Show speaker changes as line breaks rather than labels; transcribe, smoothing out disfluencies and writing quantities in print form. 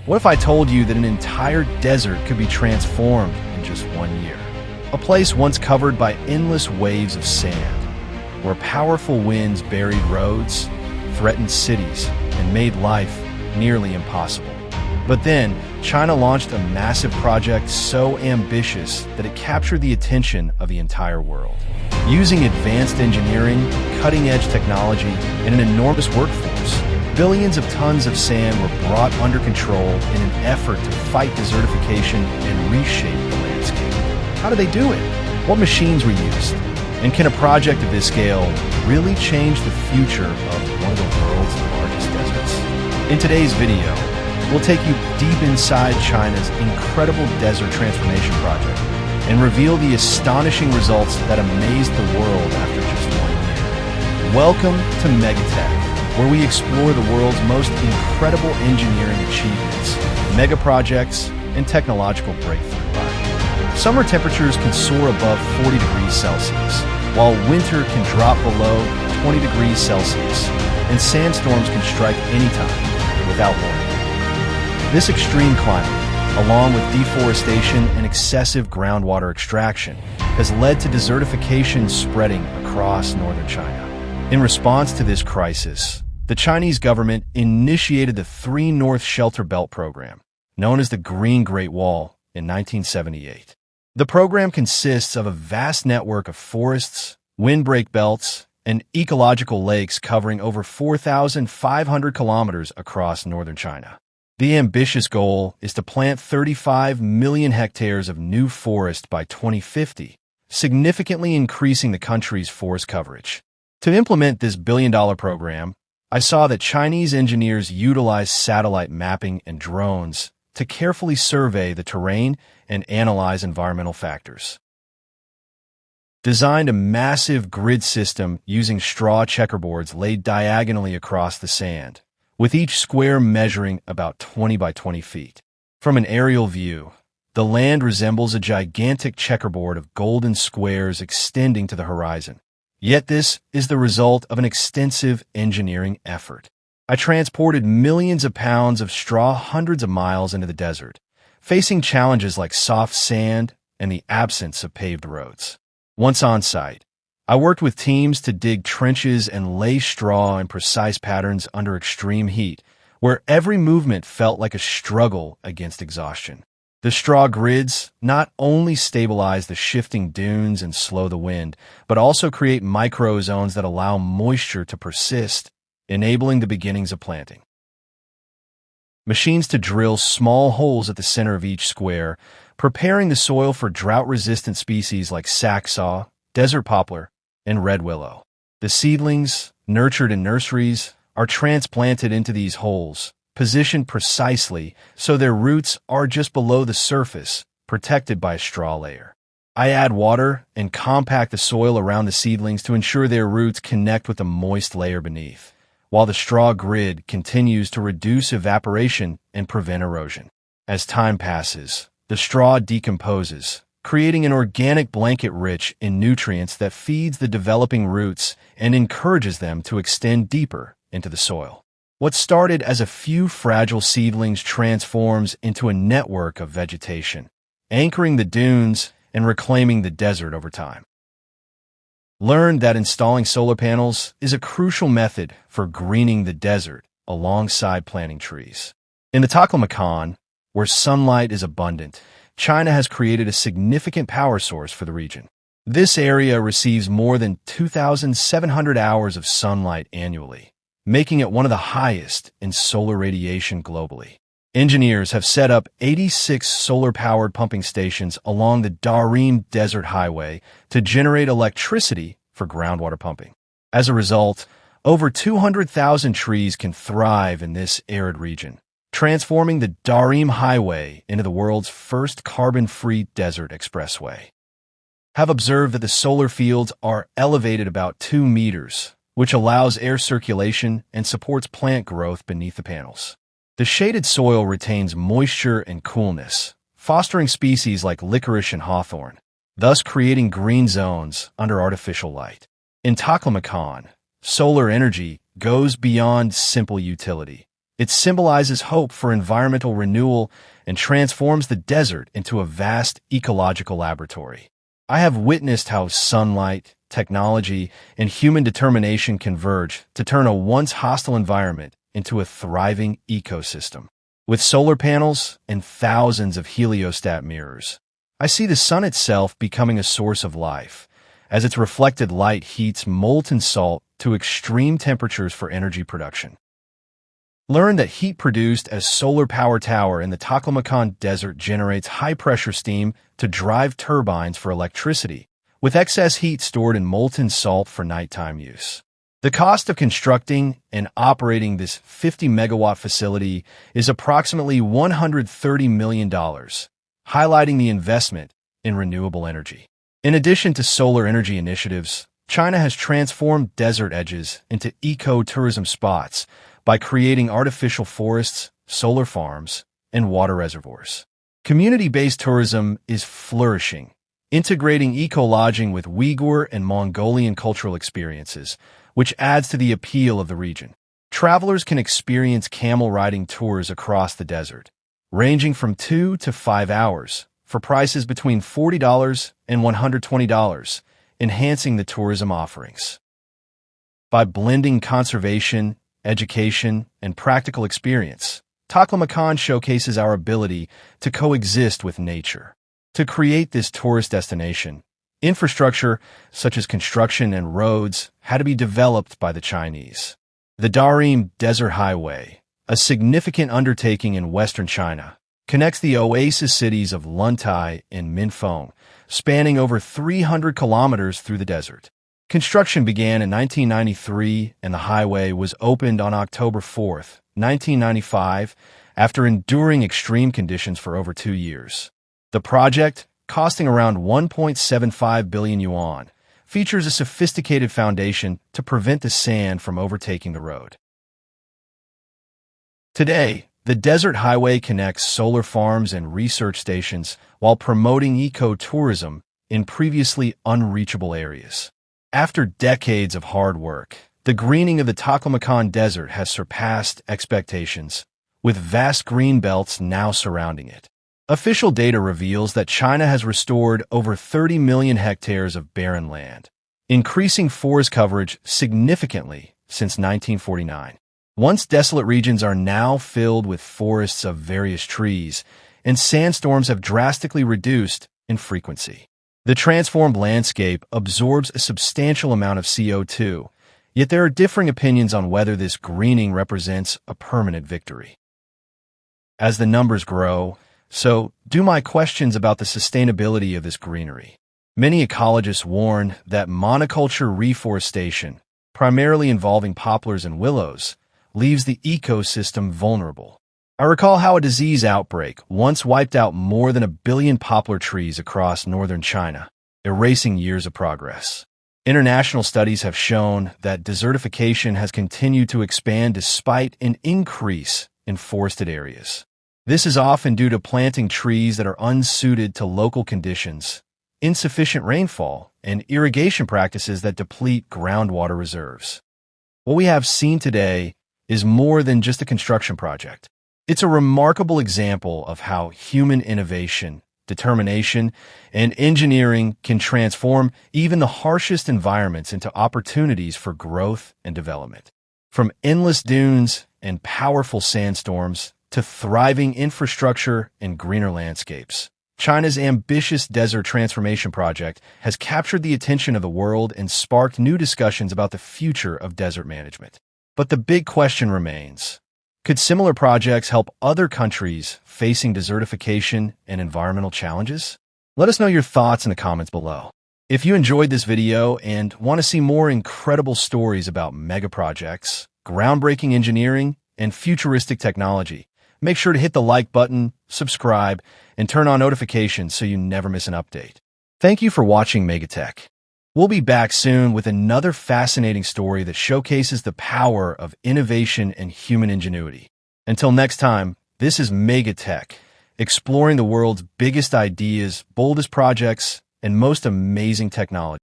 What if I told you that an entire desert could be transformed in just 1 year? A place once covered by endless waves of sand, where powerful winds buried roads, threatened cities, and made life nearly impossible. But then, China launched a massive project so ambitious that it captured the attention of the entire world. Using advanced engineering, cutting-edge technology, and an enormous workforce, billions of tons of sand were brought under control in an effort to fight desertification and reshape the landscape. How do they do it? What machines were used? And can a project of this scale really change the future of one of the world's largest deserts? In today's video, we'll take you deep inside China's incredible desert transformation project and reveal the astonishing results that amazed the world after just 1 year. Welcome to Megatech, where we explore the world's most incredible engineering achievements, mega projects, and technological breakthroughs. Summer temperatures can soar above 40 degrees Celsius, while winter can drop below 20 degrees Celsius, and sandstorms can strike anytime without warning. This extreme climate, along with deforestation and excessive groundwater extraction, has led to desertification spreading across northern China. In response to this crisis, the Chinese government initiated the 3 North Shelter Belt program, known as the Green Great Wall, in 1978. The program consists of a vast network of forests, windbreak belts, and ecological lakes covering over 4,500 kilometers across northern China. The ambitious goal is to plant 35 million hectares of new forest by 2050, significantly increasing the country's forest coverage. To implement this billion-dollar program, I saw that Chinese engineers utilized satellite mapping and drones to carefully survey the terrain and analyze environmental factors. Designed a massive grid system using straw checkerboards laid diagonally across the sand, with each square measuring about 20 by 20 feet. From an aerial view, the land resembles a gigantic checkerboard of golden squares extending to the horizon. Yet this is the result of an extensive engineering effort. I transported millions of pounds of straw hundreds of miles into the desert, facing challenges like soft sand and the absence of paved roads. Once on site, I worked with teams to dig trenches and lay straw in precise patterns under extreme heat, where every movement felt like a struggle against exhaustion. The straw grids not only stabilize the shifting dunes and slow the wind, but also create microzones that allow moisture to persist, enabling the beginnings of planting. Machines to drill small holes at the center of each square, preparing the soil for drought-resistant species like saxaw, desert poplar, and red willow. The seedlings, nurtured in nurseries, are transplanted into these holes, positioned precisely so their roots are just below the surface, protected by a straw layer. I add water and compact the soil around the seedlings to ensure their roots connect with the moist layer beneath, while the straw grid continues to reduce evaporation and prevent erosion. As time passes, the straw decomposes, creating an organic blanket rich in nutrients that feeds the developing roots and encourages them to extend deeper into the soil. What started as a few fragile seedlings transforms into a network of vegetation, anchoring the dunes and reclaiming the desert over time. Learn that installing solar panels is a crucial method for greening the desert alongside planting trees. In the Taklamakan, where sunlight is abundant, China has created a significant power source for the region. This area receives more than 2,700 hours of sunlight annually, making it one of the highest in solar radiation globally. Engineers have set up 86 solar-powered pumping stations along the Darim Desert Highway to generate electricity for groundwater pumping. As a result, over 200,000 trees can thrive in this arid region, transforming the Darim Highway into the world's first carbon-free desert expressway. Have observed that the solar fields are elevated about 2 meters, which allows air circulation and supports plant growth beneath the panels. The shaded soil retains moisture and coolness, fostering species like licorice and hawthorn, thus creating green zones under artificial light. In Taklamakan, solar energy goes beyond simple utility. It symbolizes hope for environmental renewal and transforms the desert into a vast ecological laboratory. I have witnessed how sunlight, technology, and human determination converge to turn a once hostile environment into a thriving ecosystem. With solar panels and thousands of heliostat mirrors, I see the sun itself becoming a source of life, as its reflected light heats molten salt to extreme temperatures for energy production. Learn that heat produced as solar power tower in the Taklamakan Desert generates high-pressure steam to drive turbines for electricity, with excess heat stored in molten salt for nighttime use. The cost of constructing and operating this 50-megawatt facility is approximately $130 million, highlighting the investment in renewable energy. In addition to solar energy initiatives, China has transformed desert edges into eco-tourism spots by creating artificial forests, solar farms, and water reservoirs. Community-based tourism is flourishing, integrating eco-lodging with Uyghur and Mongolian cultural experiences, which adds to the appeal of the region. Travelers can experience camel-riding tours across the desert, ranging from 2 to 5 hours, for prices between $40 and $120, enhancing the tourism offerings. By blending conservation, education, and practical experience, Taklamakan showcases our ability to coexist with nature. To create this tourist destination, infrastructure, such as construction and roads, had to be developed by the Chinese. The Darim Desert Highway, a significant undertaking in western China, connects the oasis cities of Luntai and Minfeng, spanning over 300 kilometers through the desert. Construction began in 1993, and the highway was opened on October 4, 1995, after enduring extreme conditions for over 2 years. The project, costing around 1.75 billion yuan, features a sophisticated foundation to prevent the sand from overtaking the road. Today, the Desert Highway connects solar farms and research stations while promoting eco-tourism in previously unreachable areas. After decades of hard work, the greening of the Taklamakan Desert has surpassed expectations, with vast green belts now surrounding it. Official data reveals that China has restored over 30 million hectares of barren land, increasing forest coverage significantly since 1949. Once desolate regions are now filled with forests of various trees, and sandstorms have drastically reduced in frequency. The transformed landscape absorbs a substantial amount of CO2, yet there are differing opinions on whether this greening represents a permanent victory. As the numbers grow, so do my questions about the sustainability of this greenery. Many ecologists warn that monoculture reforestation, primarily involving poplars and willows, leaves the ecosystem vulnerable. I recall how a disease outbreak once wiped out more than 1 billion poplar trees across northern China, erasing years of progress. International studies have shown that desertification has continued to expand despite an increase in forested areas. This is often due to planting trees that are unsuited to local conditions, insufficient rainfall, and irrigation practices that deplete groundwater reserves. What we have seen today is more than just a construction project. It's a remarkable example of how human innovation, determination, and engineering can transform even the harshest environments into opportunities for growth and development. From endless dunes and powerful sandstorms to thriving infrastructure and greener landscapes, China's ambitious desert transformation project has captured the attention of the world and sparked new discussions about the future of desert management. But the big question remains: could similar projects help other countries facing desertification and environmental challenges? Let us know your thoughts in the comments below. If you enjoyed this video and want to see more incredible stories about mega projects, groundbreaking engineering, and futuristic technology, make sure to hit the like button, subscribe, and turn on notifications so you never miss an update. Thank you for watching Megatech. We'll be back soon with another fascinating story that showcases the power of innovation and human ingenuity. Until next time, this is Megatech, exploring the world's biggest ideas, boldest projects, and most amazing technology.